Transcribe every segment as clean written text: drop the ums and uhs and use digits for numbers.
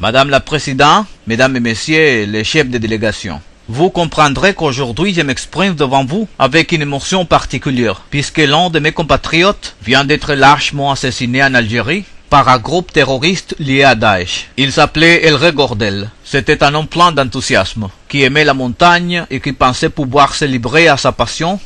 Madame la Présidente, Mesdames et Messieurs les chefs de délégation, vous comprendrez qu'aujourd'hui je m'exprime devant vous avec une émotion particulière, puisque l'un de mes compatriotes vient d'être lâchement assassiné en Algérie par un groupe terroriste lié à Daesh. Il s'appelait El Regordel. C'était un homme plein d'enthousiasme, qui aimait la montagne et qui pensait pouvoir se livrer à sa passion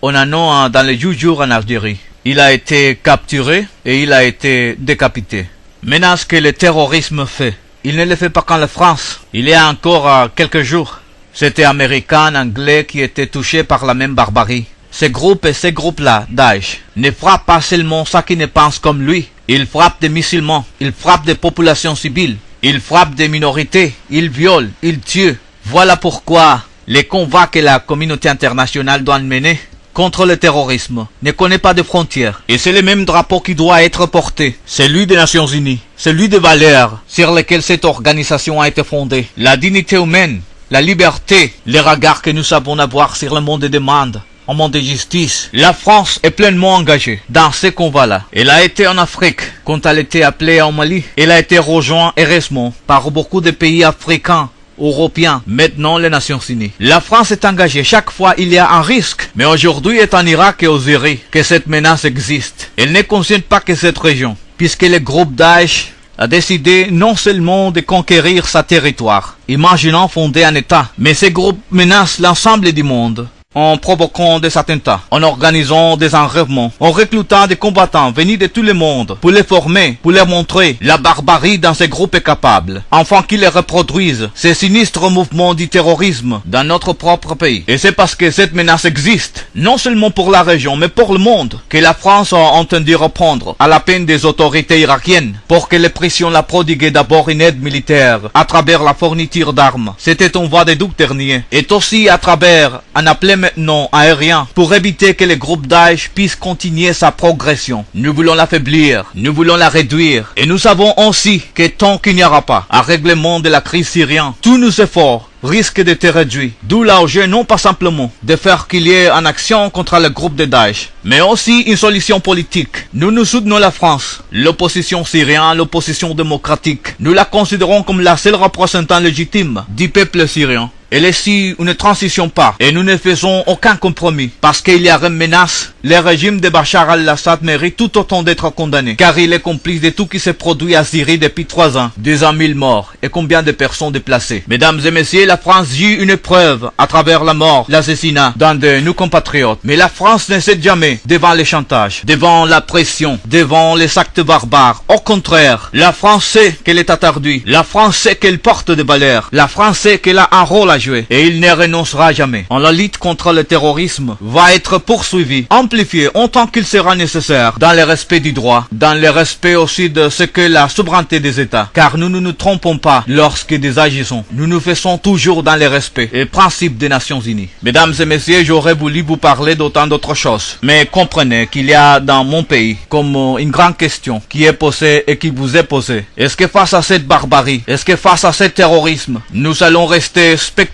en allant dans les jours en Algérie. Il a été capturé et il a été décapité. Maintenant, ce que le terrorisme fait, il ne le fait pas qu'en la France. Il y a encore quelques jours, c'était Américains, Anglais qui étaient touchés par la même barbarie. Ces groupes et ces groupes-là, Daesh, ne frappent pas seulement ceux qui ne pensent comme lui. Ils frappent des musulmans, ils frappent des populations civiles, ils frappent des minorités, ils violent, ils tuent. Voilà pourquoi les combats que la communauté internationale doit mener contre le terrorisme ne connaît pas de frontières. Et c'est le même drapeau qui doit être porté, celui des Nations Unies, celui des valeurs sur lesquelles cette organisation a été fondée. La dignité humaine, la liberté, les regards que nous savons avoir sur le monde des demandes, en monde de justice. La France est pleinement engagée dans ces combats-là. Elle a été en Afrique quand elle était appelée en Mali. Elle a été rejointe heureusement par beaucoup de pays africains, européens, maintenant les Nations Unies. La France est engagée, chaque fois il y a un risque. Mais aujourd'hui est en Irak et aux Syrie que cette menace existe. Elle ne concerne pas que cette région, puisque le groupe Daesh a décidé non seulement de conquérir sa territoire, imaginant fonder un État, mais ces groupes menacent l'ensemble du monde en provoquant des attentats, en organisant des enlèvements, en recrutant des combattants venus de tout le monde pour les former, pour leur montrer la barbarie dans ces groupes capables, afin qu'ils les reproduisent, ces sinistres mouvements du terrorisme dans notre propre pays. Et c'est parce que cette menace existe, non seulement pour la région, mais pour le monde, que la France a entendu reprendre à la peine des autorités irakiennes pour que les pressions la prodiguaient d'abord une aide militaire à travers la fourniture d'armes. C'était en voie de doute dernier, et aussi à travers un appel maintenant aérien pour éviter que le groupe Daesh puisse continuer sa progression. Nous voulons l'affaiblir, nous voulons la réduire, et nous savons aussi que tant qu'il n'y aura pas un règlement de la crise syrienne, tous nos efforts risquent d'être réduits. D'où l'enjeu non pas simplement de faire qu'il y ait une action contre le groupe de Daesh, mais aussi une solution politique. Nous soutenons la France, l'opposition syrienne, l'opposition démocratique. Nous la considérons comme la seule représentante légitime du peuple syrien. Et si nous ne transitions pas et nous ne faisons aucun compromis parce qu'il y a une menace, le régime de Bachar al-Assad mérite tout autant d'être condamné, car il est complice de tout qui se produit à Syrie depuis 3 ans, 200 000 morts et combien de personnes déplacées. Mesdames et messieurs, la France vit une épreuve à travers la mort, l'assassinat d'un de nos compatriotes. Mais la France ne cède jamais devant les chantages, devant la pression, devant les actes barbares. Au contraire, la France sait qu'elle est attardue, la France sait qu'elle porte des valeurs, la France sait qu'elle a un rôle à jouer et il ne renoncera jamais. La lutte contre le terrorisme va être poursuivie, amplifiée en tant qu'il sera nécessaire, dans le respect du droit, dans le respect aussi de ce que la souveraineté des États. Car nous ne nous trompons pas lorsque nous agissons. Nous nous faisons toujours dans le respect et principe des Nations Unies. Mesdames et messieurs, j'aurais voulu vous parler d'autant d'autres choses. Mais comprenez qu'il y a dans mon pays comme une grande question qui est posée et qui vous est posée. Est-ce que face à cette barbarie, est-ce que face à ce terrorisme, nous allons rester spectateurs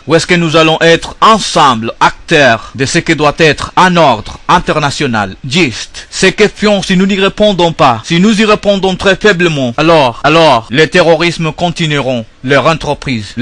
ou est-ce que nous allons être ensemble acteurs de ce que doit être un ordre international juste? Ces questions, si nous n'y répondons pas, si nous y répondons très faiblement, alors les terrorismes continueront leur entreprise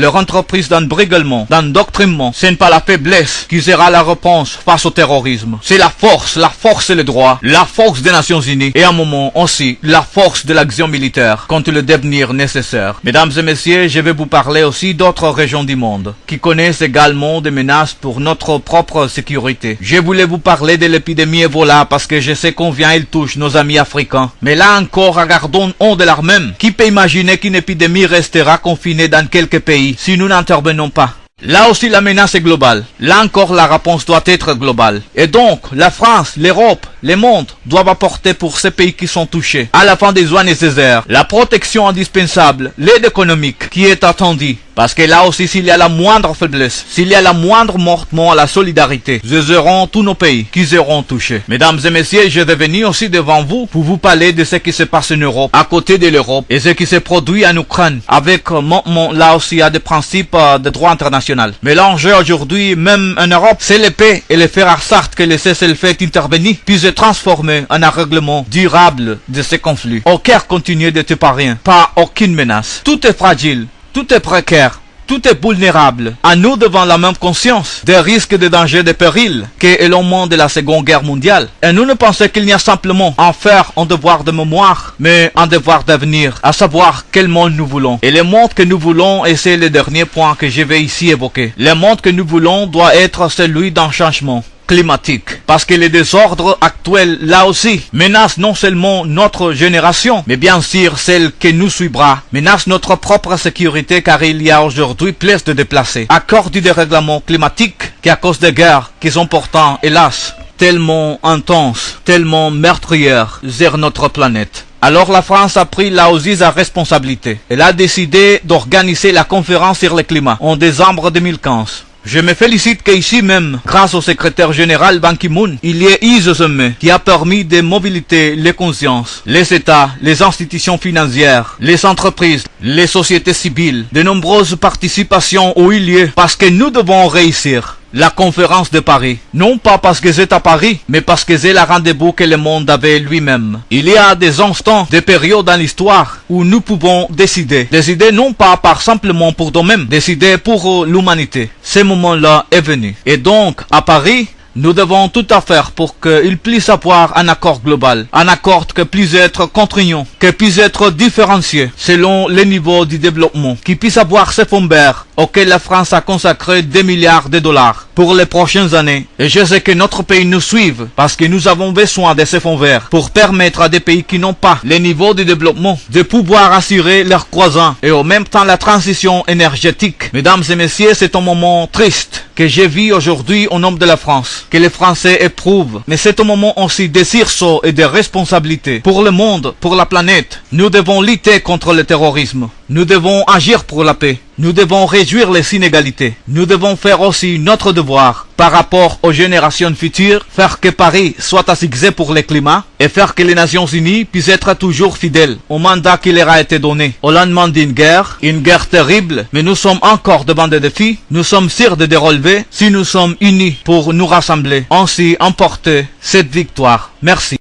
d'embrigadement, d'endoctrinement. Ce n'est pas la faiblesse qui sera la réponse face au terrorisme. C'est la force et le droit, la force des Nations Unies et à un moment aussi la force de l'action militaire quand le devenir nécessaire. Mesdames et messieurs, je vais vous parler aussi d'autres régions du monde qui connaissent également des menaces pour notre propre sécurité. Je voulais vous parler de l'épidémie Ebola parce que je sais combien il touche nos amis africains. Mais là encore, regardons en de l'art même. Qui peut imaginer qu'une épidémie restera confinée dans quelques pays si nous n'intervenons pas? Là aussi la menace est globale. Là encore la réponse doit être globale. Et donc la France, l'Europe, le monde doivent apporter pour ces pays qui sont touchés à la fin des soins nécessaires, la protection indispensable, l'aide économique qui est attendue. Parce que là aussi, s'il y a la moindre faiblesse, s'il y a la moindre manquement à la solidarité, ce seront tous nos pays qui seront touchés. Mesdames et messieurs, je vais venir aussi devant vous pour vous parler de ce qui se passe en Europe, à côté de l'Europe, et ce qui se produit en Ukraine, avec là aussi il y a des principes de droit international. Mais l'enjeu aujourd'hui, même en Europe, c'est la paix et le faire en sorte que le cessez-le-feu intervenir puisse transformer en un règlement durable de ces conflits. Au Caire continue d'être par rien, pas aucune menace. Tout est fragile, tout est précaire. Tout est vulnérable. À nous devant la même conscience des risques, des dangers, des périls qu'est le monde de la Seconde Guerre mondiale. Et nous ne pensons qu'il n'y a simplement à faire un devoir de mémoire, mais un devoir d'avenir, à savoir quel monde nous voulons. Et le monde que nous voulons, et c'est le dernier point que je vais ici évoquer, le monde que nous voulons doit être celui d'un changement climatique. Parce que les désordres actuels, là aussi, menacent non seulement notre génération, mais bien sûr celle qui nous suivra, menacent notre propre sécurité car il y a aujourd'hui plus de déplacés. À cause du dérèglement climatique, qu'à cause des guerres qui sont pourtant, hélas, tellement intenses, tellement meurtrières sur notre planète. Alors la France a pris là aussi sa responsabilité. Elle a décidé d'organiser la conférence sur le climat en décembre 2015. Je me félicite qu'ici même, grâce au secrétaire général Ban Ki-moon, il y ait eu ce sommet qui a permis de mobiliser les consciences, les États, les institutions financières, les entreprises, les sociétés civiles, de nombreuses participations ont eu lieu parce que nous devons réussir. La conférence de Paris, non pas parce que c'est à Paris, mais parce que c'est la rendez-vous que le monde avait lui-même. Il y a des instants, des périodes dans l'histoire où nous pouvons décider. Décider non pas par simplement pour nous-mêmes, décider pour l'humanité. Ce moment-là est venu. Et donc, à Paris, nous devons tout à faire pour qu'il puisse avoir un accord global, un accord qui puisse être contraignant, qui puisse être différencié selon les niveaux du développement, qui puisse avoir ces fonds verts auxquels la France a consacré 2 milliards de dollars pour les prochaines années. Et je sais que notre pays nous suive parce que nous avons besoin de ces fonds verts pour permettre à des pays qui n'ont pas les niveaux de développement de pouvoir assurer leur croissance et en même temps la transition énergétique. Mesdames et messieurs, c'est un moment triste que j'ai vu aujourd'hui au nom de la France, que les Français éprouvent. Mais c'est un moment aussi de sursaut et de responsabilité pour le monde, pour la planète. Nous devons lutter contre le terrorisme. Nous devons agir pour la paix. Nous devons réduire les inégalités. Nous devons faire aussi notre devoir par rapport aux générations futures, faire que Paris soit un succès pour le climat et faire que les Nations Unies puissent être toujours fidèles au mandat qui leur a été donné. Au lendemain d'une guerre terrible, mais nous sommes encore devant des défis. Nous sommes sûrs de les relever si nous sommes unis pour nous rassembler, ainsi emporter cette victoire. Merci.